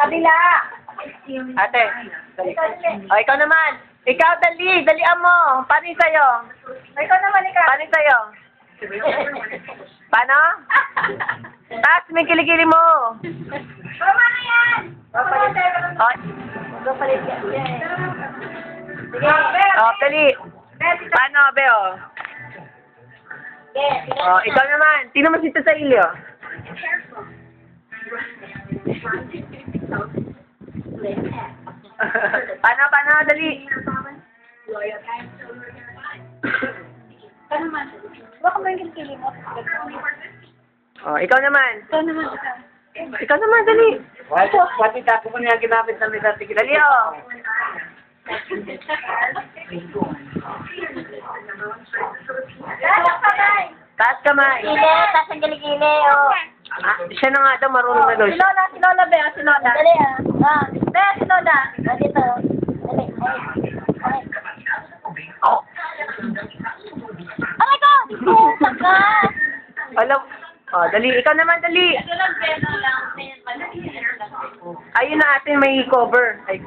Kabila. Ate. O, ikaw naman. Ikaw, dalian mo. Paano yung sa'yo? Ikaw naman, ikaw. Paano yung sa'yo? Paano? Taas, may kilikili mo. Tama na yan. O, Papalit yan. Sige. dali. Paano, Beo? O, ikaw naman. Tingnan mo si Tita Ilio. Paano, dali. Baka mo yung kilikili mo. O, ikaw naman. Ikaw naman, Ikaw naman, dali. Pati tako mo niya ginamit na may dati. Dali, o. Taas kamay. Taas kamay. Gile, taas ang kilikili, oh. Siya na nga daw, marunong na daw Si siya. Lola, Bea, si Lola. Dali, Bea, si Lola. Dito. Dali, ay. Oh. Aray ko! Takas! Alam. O, dali. Ikaw naman, dali. Ayun na atin may cover. Ay,